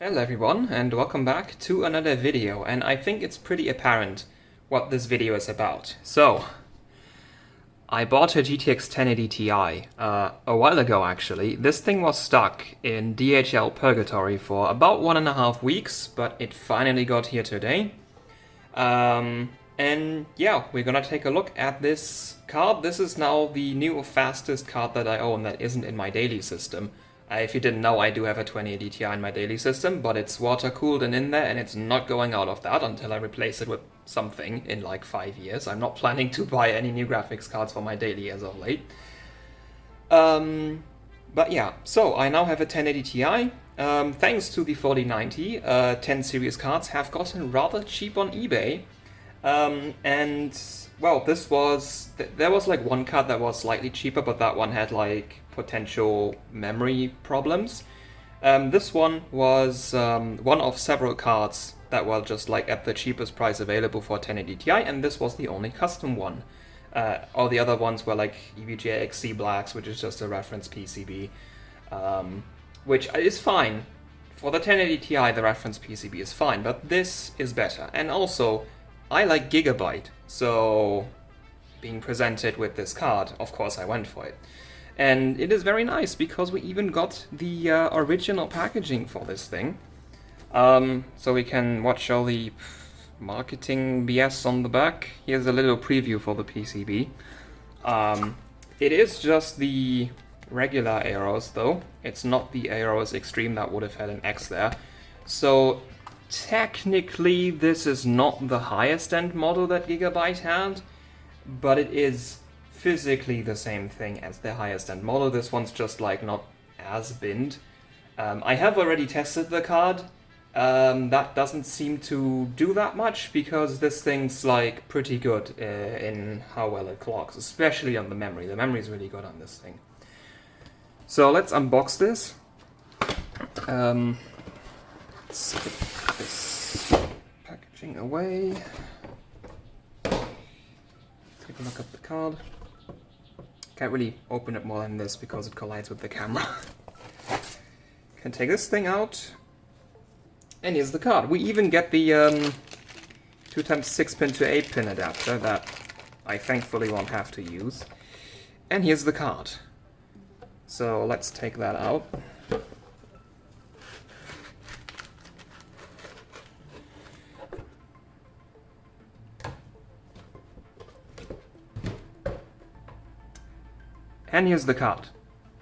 Hello everyone, and welcome back to another video, and I think it's pretty apparent what this video is about. So, I bought a GTX 1080 Ti a while ago actually. This thing was stuck in DHL purgatory for about 1.5 weeks, but it finally got here today. And yeah, we're gonna take a look at this card. This is now the new fastest card that I own that isn't in my daily system. If you didn't know, I do have a 2080 Ti in my daily system, but it's water cooled and in there, and it's not going out of that until I replace it with something in like 5 years. I'm not planning to buy any new graphics cards for my daily as of late. But yeah, so I now have a 1080 Ti. Thanks to the 4090, 10 series cards have gotten rather cheap on eBay. And well, there was like one card that was slightly cheaper, but that one had like potential memory problems. This one was one of several cards that were just like at the cheapest price available for 1080 Ti, and this was the only custom one. All the other ones were like EVGA XC Blacks, which is just a reference PCB, which is fine. For the 1080 Ti, the reference PCB is fine, but this is better. And also, I like Gigabyte, so being presented with this card, of course I went for it. And it is very nice because we even got the original packaging for this thing. So we can watch all the marketing BS on the back. Here's a little preview for the PCB. It is just the regular AORUS though. It's not the AORUS Extreme that would have had an X there. So technically this is not the highest end model that Gigabyte had, but it is physically the same thing as the highest end model. This one's just like not as binned. I have already tested the card. That doesn't seem to do that much because this thing's like pretty good in how well it clocks, especially on the memory. The memory is really good on this thing. So let's unbox this. Let's get this packaging away. Take a look at the card. Can't really open it more than this because it collides with the camera. Can take this thing out. And here's the card. We even get the 2x6 pin to 8 pin adapter that I thankfully won't have to use. And here's the card. So let's take that out. And here's the card.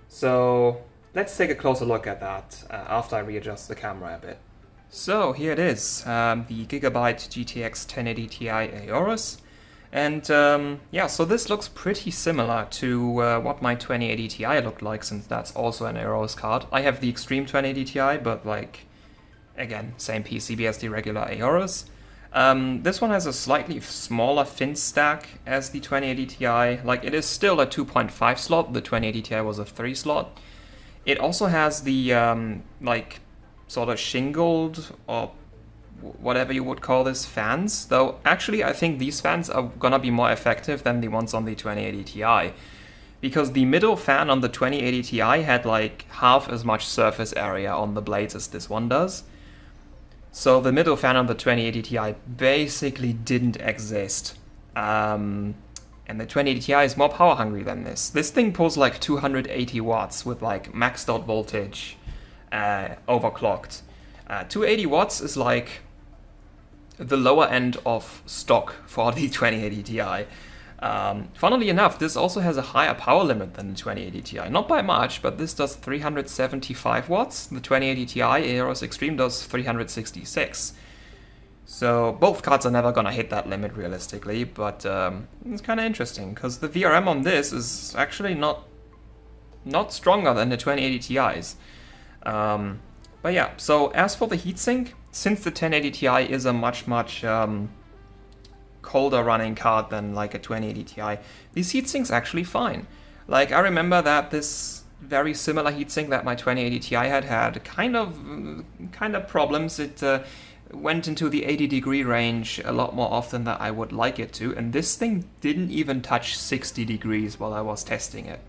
So let's take a closer look at that after I readjust the camera a bit. So here it is, the Gigabyte GTX 1080 Ti AORUS. And yeah, so this looks pretty similar to what my 2080 Ti looked like, since that's also an AORUS card. I have the Extreme 2080 Ti, but like, again, same PCB as the regular AORUS. This one has a slightly smaller fin stack as the 2080 Ti. Like, it is still a 2.5 slot. The 2080 Ti was a 3 slot. It also has the like sort of shingled or whatever you would call this fans. Though actually, I think these fans are gonna be more effective than the ones on the 2080 Ti, because the middle fan on the 2080 Ti had like half as much surface area on the blades as this one does. So the middle fan on the 2080 Ti basically didn't exist. And the 2080 Ti is more power hungry than this. This thing pulls like 280 watts with like maxed out voltage, overclocked. 280 watts is like the lower end of stock for the 2080 Ti. Funnily enough, this also has a higher power limit than the 2080 Ti. Not by much, but this does 375 watts. The 2080 Ti AORUS Extreme does 366. So both cards are never gonna hit that limit realistically, but it's kind of interesting because the VRM on this is actually not stronger than the 2080 Ti's. But yeah, so as for the heatsink, since the 1080 Ti is a much colder running card than like a 2080 Ti, these heatsink's actually fine. Like, I remember that this very similar heatsink that my 2080 Ti had kind of problems. It went into the 80-degree range a lot more often than I would like it to, and this thing didn't even touch 60 degrees while I was testing it.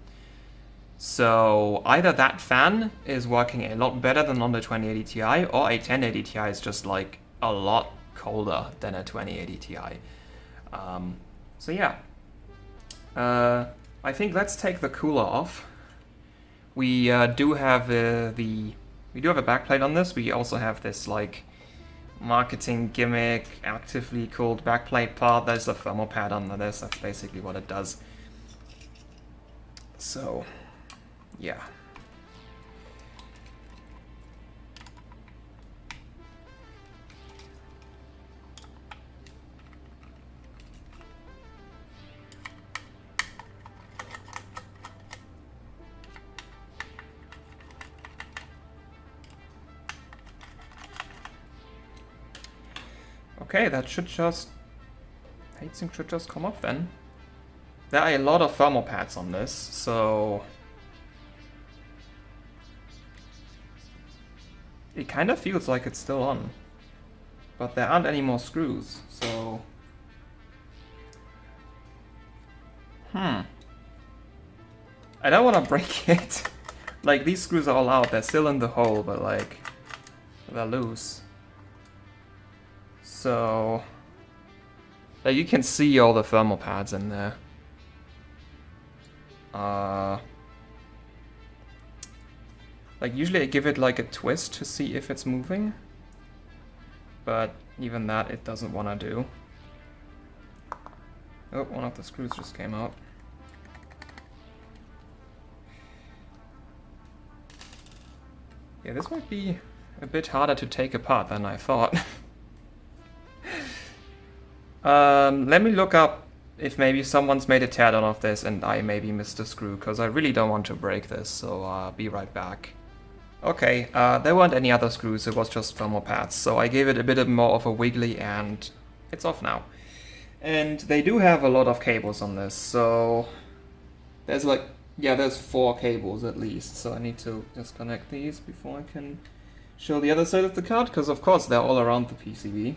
So either that fan is working a lot better than on the 2080 Ti, or a 1080 Ti is just like a lot colder than a 2080 Ti. So yeah, I think let's take the cooler off. We do have a backplate on this. We also have this like marketing gimmick, actively cooled backplate part. There's a thermal pad under this. That's basically what it does. So, yeah. Okay, that should just... heatsink should just come off then. There are a lot of thermal pads on this, so... it kind of feels like it's still on. But there aren't any more screws, so... I don't want to break it. Like, these screws are all out, they're still in the hole, but like... they're loose. So... like, you can see all the thermal pads in there. Like, usually I give it like a twist to see if it's moving. But even that it doesn't want to do. Oh, one of the screws just came out. Yeah, this might be a bit harder to take apart than I thought. Let me look up if maybe someone's made a teardown of this and I maybe missed a screw, because I really don't want to break this, so I'll be right back. Okay, there weren't any other screws, it was just thermal pads, so I gave it a bit more of a wiggly and it's off now. And they do have a lot of cables on this, so there's like, yeah, there's 4 cables at least, so I need to disconnect these before I can show the other side of the card, because of course they're all around the PCB.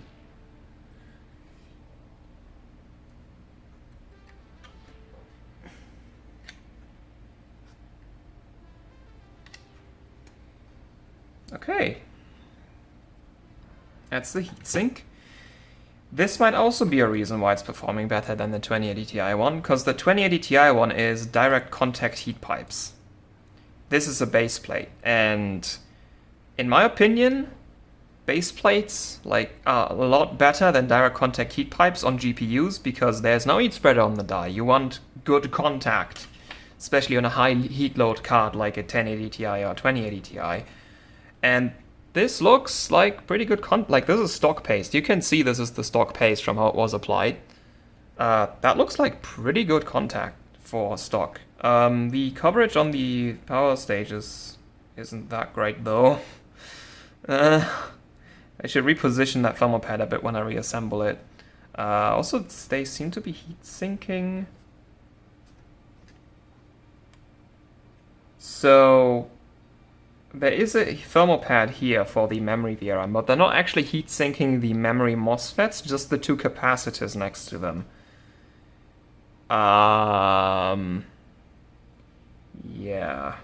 Okay, that's the heatsink. This might also be a reason why it's performing better than the 2080 Ti one, because the 2080 Ti one is direct contact heat pipes. This is a base plate, and in my opinion, base plates are a lot better than direct contact heat pipes on GPUs, because there's no heat spreader on the die. You want good contact, especially on a high heat load card like a 1080 Ti or 2080 Ti. And this looks like pretty good like this is stock paste. You can see this is the stock paste from how it was applied. That looks like pretty good contact for stock. The coverage on the power stages isn't that great though. I should reposition that thermal pad a bit when I reassemble it. Also, they seem to be heat sinking. So... there is a thermal pad here for the memory VRM, but they're not actually heat sinking the memory MOSFETs, just the 2 capacitors next to them. Yeah.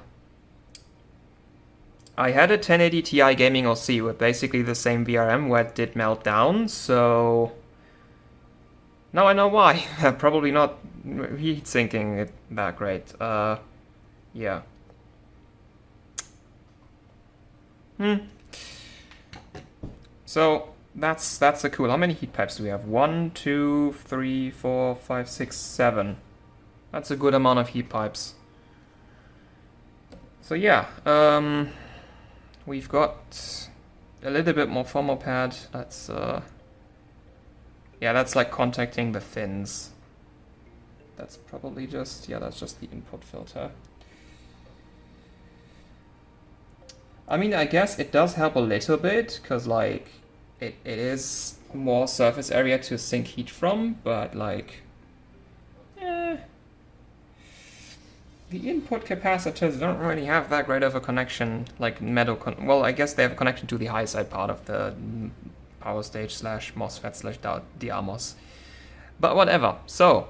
I had a 1080 Ti gaming OC with basically the same VRM where it did melt down, so... now I know why. Probably not heat sinking it that great. Yeah. So that's a cool. How many heat pipes do we have? 1, 2, 3, 4, 5, 6, 7. That's a good amount of heat pipes. So yeah, we've got a little bit more thermal pad. That's yeah, that's like contacting the fins. That's probably just, yeah, that's just the input filter. I mean, I guess it does help a little bit, because, like, it is more surface area to sink heat from, but, like, the input capacitors don't really have that great of a connection, like, well, I guess they have a connection to the high side part of the power stage slash MOSFET slash DRMOS. But whatever. So,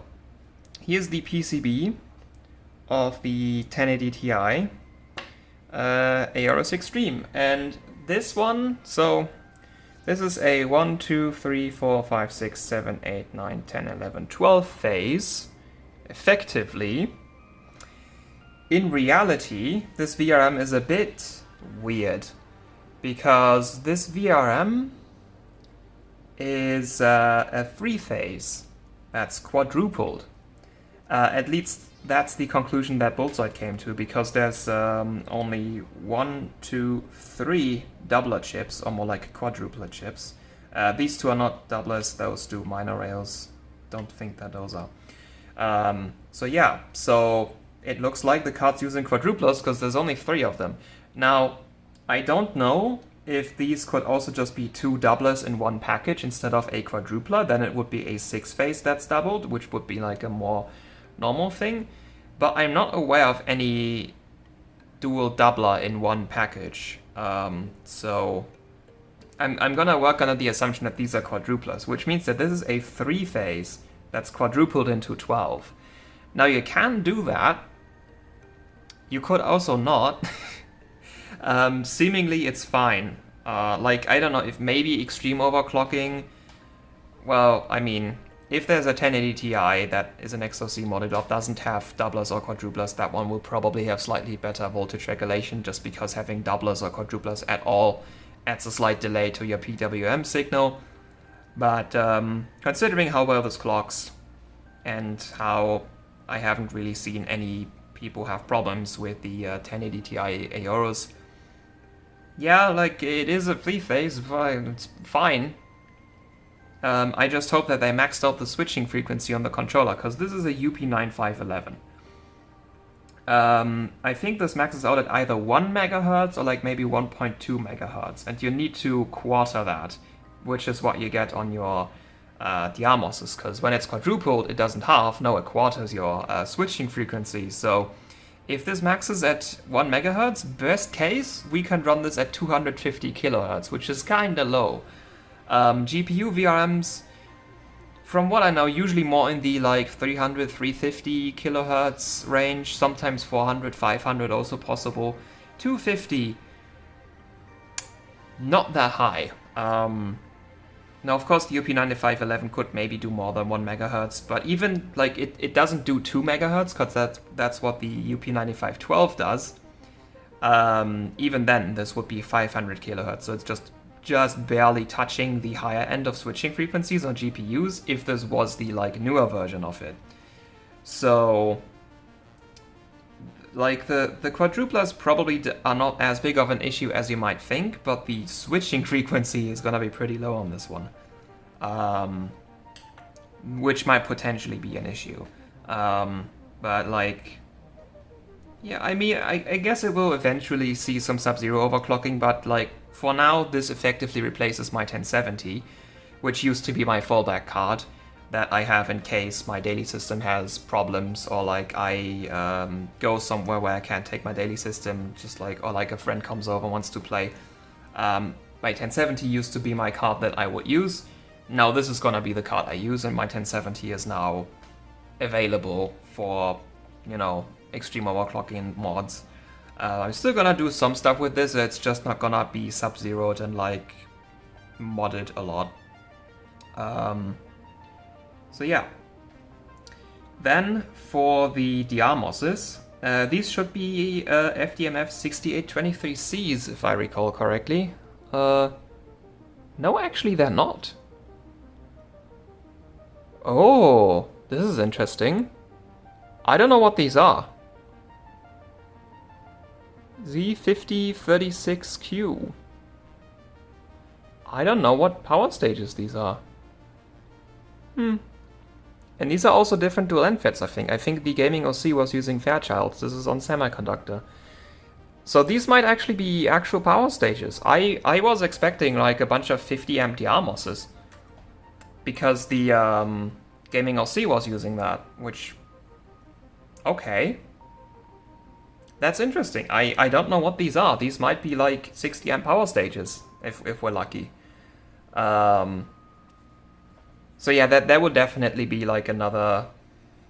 here's the PCB. of the 1080 Ti AORUS Extreme. And this one, so this is a 1, 2, 3, 4, 5, 6, 7, 8, 9, 10, 11, 12 phase, effectively. In reality, this VRM is a bit weird, because this VRM is a 3-phase that's quadrupled. At least that's the conclusion that Bullseye came to, because there's only 1, 2, 3 doubler chips, or more like quadrupler chips. These two are not doublers, those two minor rails. Don't think that those are. So yeah, so it looks like the card's using quadruplers because there's only 3 of them. Now, I don't know if these could also just be 2 doublers in one package instead of a quadrupler. Then it would be a 6-phase that's doubled, which would be like a more normal thing. But I'm not aware of any dual doubler in one package. So I'm gonna work under the assumption that these are quadruplers, which means that this is a 3-phase that's quadrupled into 12. Now you can do that. You could also not. Seemingly it's fine. Like, I don't know, if maybe extreme overclocking, well, I mean, if there's a 1080 Ti that is an XOC modded up, doesn't have doublers or quadruplers, that one will probably have slightly better voltage regulation, just because having doublers or quadruplers at all adds a slight delay to your PWM signal. But considering how well this clocks, and how I haven't really seen any people have problems with the 1080 Ti AORUS, yeah, like, it is a 3-phase, it's fine. I just hope that they maxed out the switching frequency on the controller, because this is a UP9511. I think this maxes out at either 1 MHz or like maybe 1.2 MHz, and you need to quarter that, which is what you get on your diamoses, because when it's quadrupled, it doesn't halve, no, it quarters your switching frequency. So if this maxes at 1 MHz, best case, we can run this at 250 kHz, which is kinda low. GPU VRMs, from what I know, usually more in the like 300, 350 kHz range, sometimes 400, 500 also possible. 250, not that high. Now, of course, the UP9511 could maybe do more than 1 MHz, but even, like, it doesn't do 2 MHz, because that's what the UP9512 does. Even then, this would be 500 kHz, so it's just barely touching the higher end of switching frequencies on GPUs, if this was the, like, newer version of it. So, like, the quadruplers probably are not as big of an issue as you might think, but the switching frequency is gonna be pretty low on this one. Which might potentially be an issue. But, like, yeah, I mean, I guess it will eventually see some sub-zero overclocking, but, like, for now, this effectively replaces my 1070, which used to be my fallback card that I have in case my daily system has problems, or like I go somewhere where I can't take my daily system, just like, or like a friend comes over and wants to play. My 1070 used to be my card that I would use. Now this is gonna be the card I use, and my 1070 is now available for, you know, extreme overclocking mods. I'm still gonna do some stuff with this, it's just not gonna be sub-zeroed and like modded a lot. So yeah. Then for the diamoses, these should be FDMF 6823Cs, if I recall correctly. No, actually they're not. Oh, this is interesting. I don't know what these are. Z5036Q. I don't know what power stages these are. And these are also different dual end FETs, I think. I think the Gaming OC was using Fairchild. This is on semiconductor. So these might actually be actual power stages. I was expecting like a bunch of 50 amp diamoses, because the Gaming OC was using that, which... Okay. That's interesting. I don't know what these are. These might be like 60 amp power stages, if we're lucky. So yeah, that would definitely be like another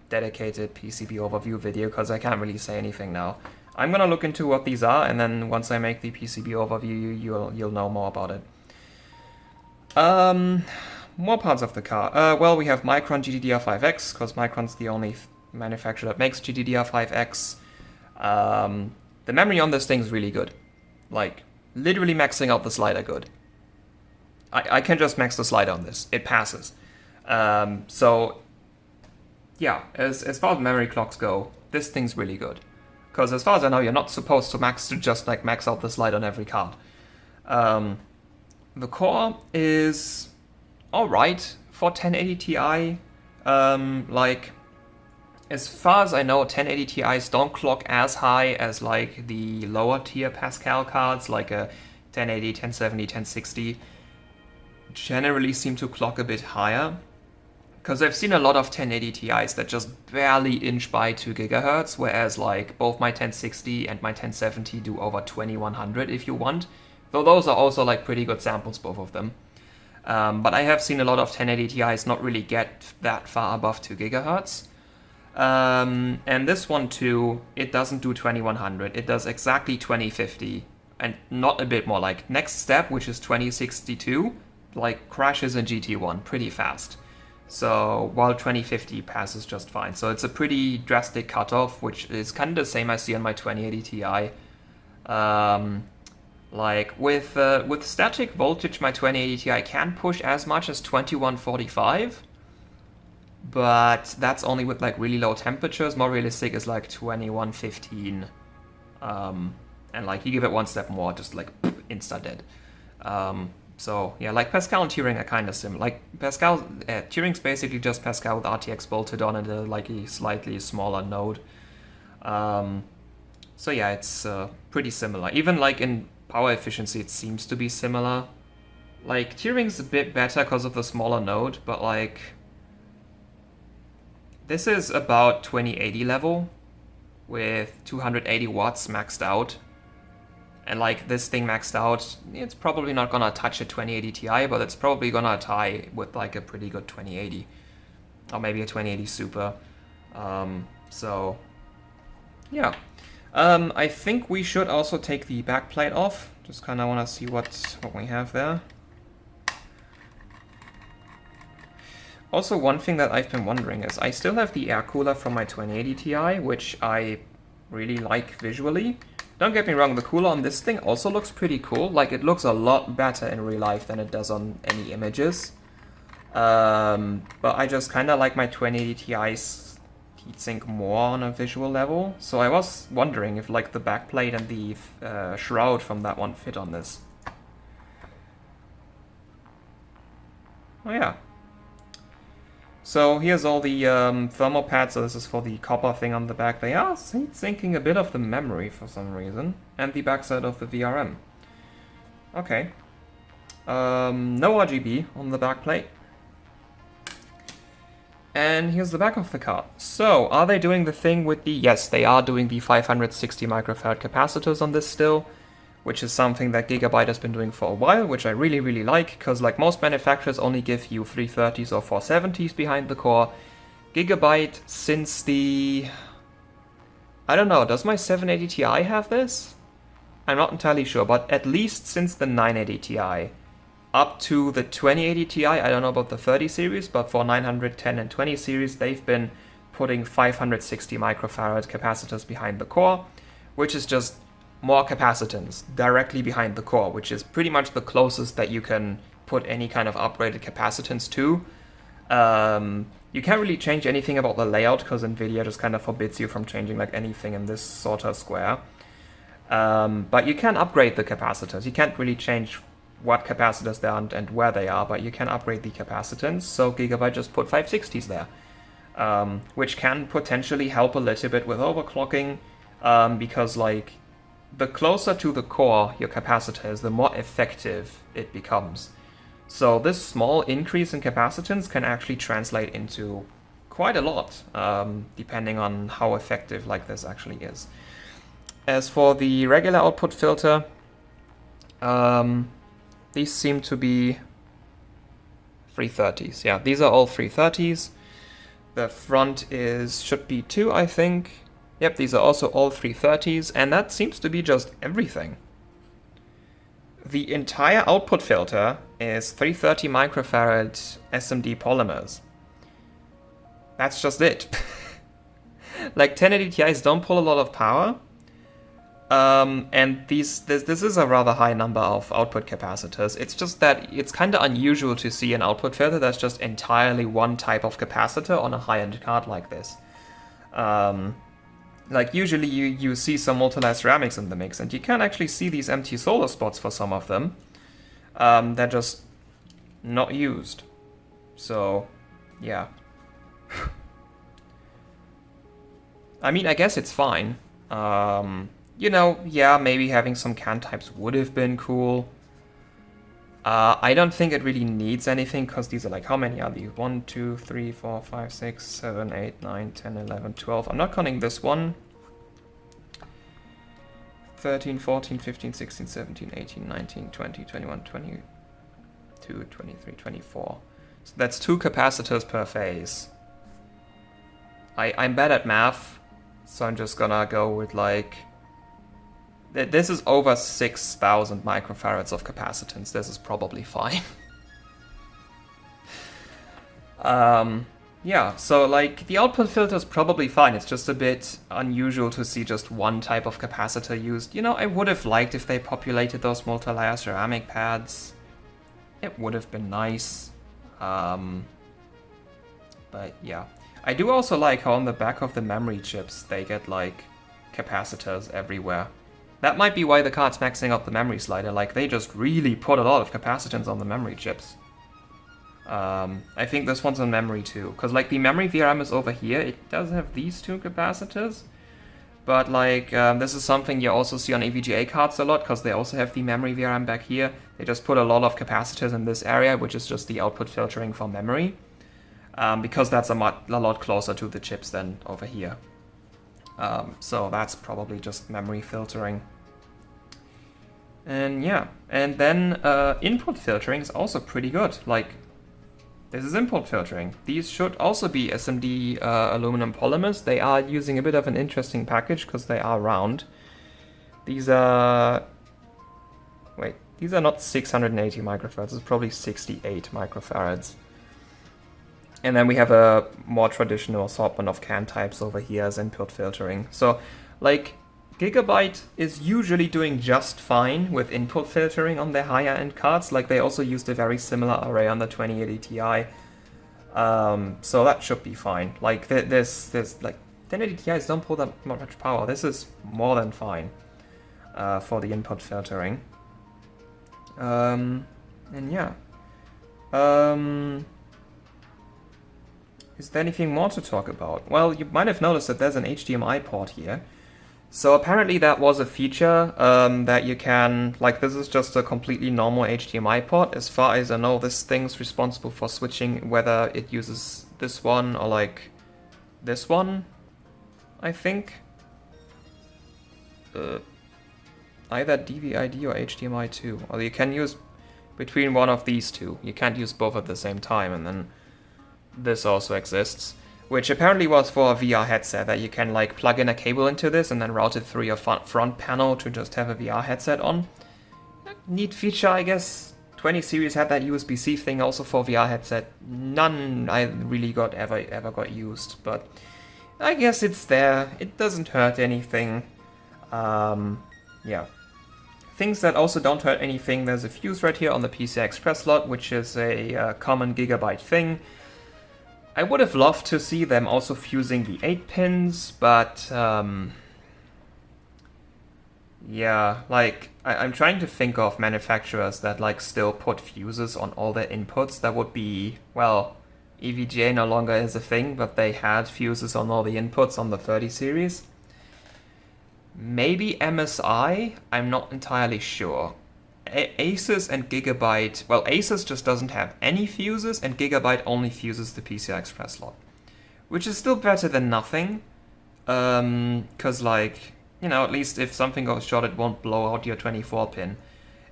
dedicated PCB overview video because I can't really say anything now. I'm gonna look into what these are, and then once I make the PCB overview, you'll know more about it. More parts of the car. Well, we have Micron GDDR5X, because Micron's the only manufacturer that makes GDDR5X. The memory on this thing is really good. Like, literally maxing out the slider good. I can just max the slider on this. It passes. So, yeah, as far as memory clocks go, this thing's really good. Because as far as I know, you're not supposed to just like max out the slide on every card. The core is alright for 1080 Ti. Like, as far as I know, 1080 Ti's don't clock as high as like the lower tier Pascal cards, like a 1080, 1070, 1060. Generally seem to clock a bit higher. Because I've seen a lot of 1080 Ti's that just barely inch by 2 GHz, whereas like both my 1060 and my 1070 do over 2100 if you want. Though those are also like pretty good samples, both of them. But I have seen a lot of 1080 Ti's not really get that far above 2 GHz. And this one too, it doesn't do 2100, it does exactly 2050, and not a bit more. Like next step, which is 2062, like crashes in GT1 pretty fast. So while 2050 passes just fine. So it's a pretty drastic cutoff, which is kind of the same I see on my 2080 Ti. Like with static voltage, my 2080 Ti can push as much as 2145, but that's only with like really low temperatures. More realistic is like 2115, and like you give it one step more, just like insta dead. So yeah, like Pascal and Turing are kind of similar. Like Pascal, Turing's basically just Pascal with RTX bolted on and like a slightly smaller node. So yeah, it's pretty similar. Even like in power efficiency, it seems to be similar. Like Turing's a bit better because of the smaller node, but like this is about 2080 level with 280 watts maxed out. And like this thing maxed out, it's probably not gonna touch a 2080 Ti, but it's probably gonna tie with like a pretty good 2080. Or maybe a 2080 Super. So, yeah. I think we should also take the backplate off. Just kinda wanna see what we have there. Also, one thing that I've been wondering is I still have the air cooler from my 2080 Ti, which I really like visually. Don't get me wrong, the cooler on this thing also looks pretty cool. Like, it looks a lot better in real life than it does on any images. But I just kind of like my 2080 Ti's heatsink more on a visual level. So I was wondering if, like, the backplate and the shroud from that one fit on this. Oh, yeah. So here's all the thermal pads. So this is for the copper thing on the back. They are heat-sinking a bit of the memory for some reason. And the backside of the VRM. Okay. No RGB on the backplate. And here's the back of the card. So, are they doing the thing with the... Yes, they are doing the 560 microfarad capacitors on this still, which is something that Gigabyte has been doing for a while, which I really, really like, because like most manufacturers only give you 330s or 470s behind the core. Gigabyte, since the... I don't know, does my 780 Ti have this? I'm not entirely sure, but at least since the 980 Ti up to the 2080 Ti, I don't know about the 30 series, but for 910 and 20 series, they've been putting 560 microfarad capacitors behind the core, which is just more capacitance directly behind the core, which is pretty much the closest that you can put any kind of upgraded capacitance to. You can't really change anything about the layout because NVIDIA just kind of forbids you from changing like anything in this sort of square. But you can upgrade the capacitors. You can't really change what capacitors there are and where they are, but you can upgrade the capacitance. So Gigabyte just put 560s there, which can potentially help a little bit with overclocking, because like the closer to the core your capacitor is, the more effective it becomes. So this small increase in capacitance can actually translate into quite a lot, depending on how effective like this actually is. As for the regular output filter, these seem to be 330s. Yeah, these are all 330s. The front should be 2, I think. Yep, these are also all 330s, and that seems to be just everything. The entire output filter is 330 microfarad SMD polymers. That's just it. Like 1080 Ti's don't pull a lot of power, and this is a rather high number of output capacitors. It's just that it's kind of unusual to see an output filter that's just entirely one type of capacitor on a high-end card like this. Like usually you see some multi-layer ceramics in the mix, and you can actually see these empty solder spots for some of them. They're just not used. So, yeah. I mean, I guess it's fine. You know, yeah, maybe having some can types would have been cool. I don't think it really needs anything, because these are like, how many are these? 1, 2, 3, 4, 5, 6, 7, 8, 9, 10, 11, 12. I'm not counting this one. 13, 14, 15, 16, 17, 18, 19, 20, 21, 22, 23, 24. So that's 2 capacitors per phase. I'm bad at math, so I'm just gonna go with like... This is over 6,000 microfarads of capacitance. This is probably fine. Yeah, so like the output filter is probably fine. It's just a bit unusual to see just one type of capacitor used. You know, I would have liked if they populated those multi-layer ceramic pads. It would have been nice. But yeah. I do also like how on the back of the memory chips they get like capacitors everywhere. That might be why the card's maxing out the memory slider. Like, they just really put a lot of capacitance on the memory chips. I think this one's on memory too. Because, like, the memory VRM is over here. It does have these 2 capacitors. But, like, this is something you also see on EVGA cards a lot, because they also have the memory VRM back here. They just put a lot of capacitors in this area, which is just the output filtering for memory. Because that's a lot closer to the chips than over here. So that's probably just memory filtering. And yeah, and then input filtering is also pretty good. Like, this is input filtering. These should also be SMD aluminum polymers. They are using a bit of an interesting package because they are round. These are... Wait, these are not 680 microfarads. It's probably 68 microfarads. And then we have a more traditional assortment of can types over here as input filtering. So, like, Gigabyte is usually doing just fine with input filtering on their higher end cards. Like, they also used a very similar array on the 2080 Ti. So that should be fine. Like, there's like, 1080 Ti's don't pull that much power. This is more than fine for the input filtering. And yeah. Is there anything more to talk about? Well, you might have noticed that there's an HDMI port here. So apparently that was a feature that you can... Like, this is just a completely normal HDMI port. As far as I know, this thing's responsible for switching whether it uses this one or, like, this one, I think. Either DVI-D or HDMI 2. Or you can use between one of these two. You can't use both at the same time, and then... This also exists, which apparently was for a VR headset, that you can like plug in a cable into this and then route it through your front panel to just have a VR headset on. Neat feature, I guess. 20 series had that USB-C thing also for VR headset. None I really ever got used, but I guess it's there. It doesn't hurt anything. Yeah. Things that also don't hurt anything. There's a fuse right here on the PCI Express slot, which is a common Gigabyte thing. I would have loved to see them also fusing the 8 pins, but yeah, like I'm trying to think of manufacturers that like still put fuses on all their inputs. That would be, well, EVGA no longer is a thing, but they had fuses on all the inputs on the 30 series. Maybe MSI? I'm not entirely sure. Asus and Gigabyte, well, Asus just doesn't have any fuses, and Gigabyte only fuses the PCI Express slot. Which is still better than nothing, because, like, you know, at least if something goes short, it won't blow out your 24 pin.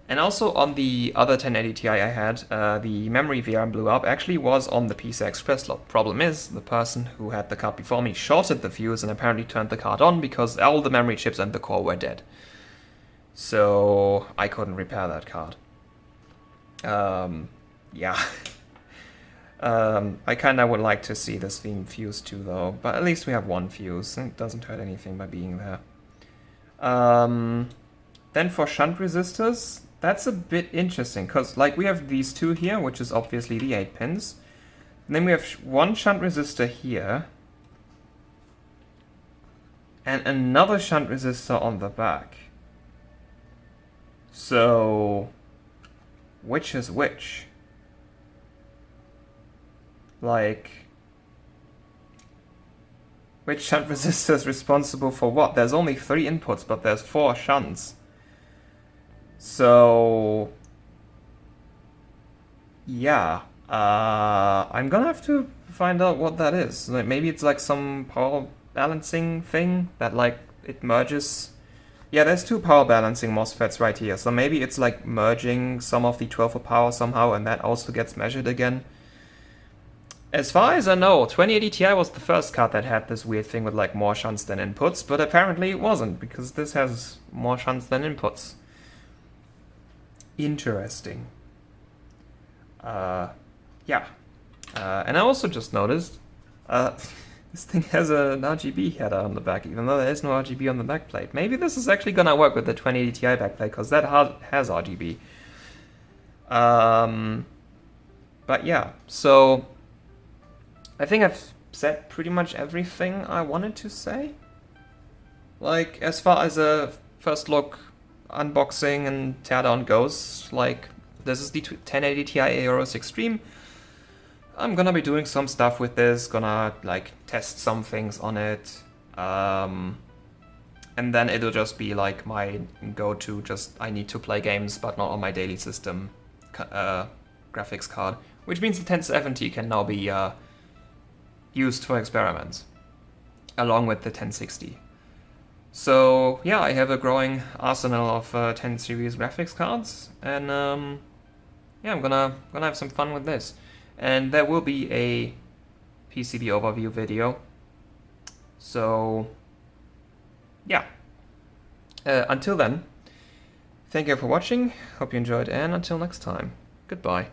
And also on the other 1080 Ti I had, the memory VRAM blew up actually was on the PCI Express slot. Problem is, the person who had the card before me shorted the fuse and apparently turned the card on because all the memory chips and the core were dead. So I couldn't repair that card. Yeah. I kinda would like to see this theme fuse too though, but at least we have one fuse. It doesn't hurt anything by being there. Then for shunt resistors, that's a bit interesting, because like we have these two here, which is obviously the 8 pins. And then we have one shunt resistor here, and another shunt resistor on the back. So, which is which? Like, which shunt resistor is responsible for what? There's only 3 inputs, but there's 4 shunts. So, yeah, I'm gonna have to find out what that is. Like, maybe it's like some power balancing thing that like it merges. Yeah, there's 2 power balancing MOSFETs right here. So maybe it's like merging some of the 12 power somehow, and that also gets measured again. As far as I know, 2080 Ti was the first card that had this weird thing with like more shunts than inputs, but apparently it wasn't, because this has more shunts than inputs. Interesting. Yeah. And I also just noticed, this thing has an RGB header on the back, even though there is no RGB on the backplate. Maybe this is actually gonna work with the 2080 Ti backplate, because that has RGB. But yeah, so I think I've said pretty much everything I wanted to say. Like, as far as a first look unboxing and teardown goes, like, this is the 1080 Ti AORUS Extreme. I'm gonna be doing some stuff with this, gonna like test some things on it, and then it'll just be like my go-to, just I need to play games but not on my daily system graphics card, which means the 1070 can now be used for experiments, along with the 1060. So yeah, I have a growing arsenal of 10 series graphics cards, and yeah, I'm gonna have some fun with this. And there will be a PCB overview video. So yeah, until then, thank you for watching, hope you enjoyed, and until next time, goodbye.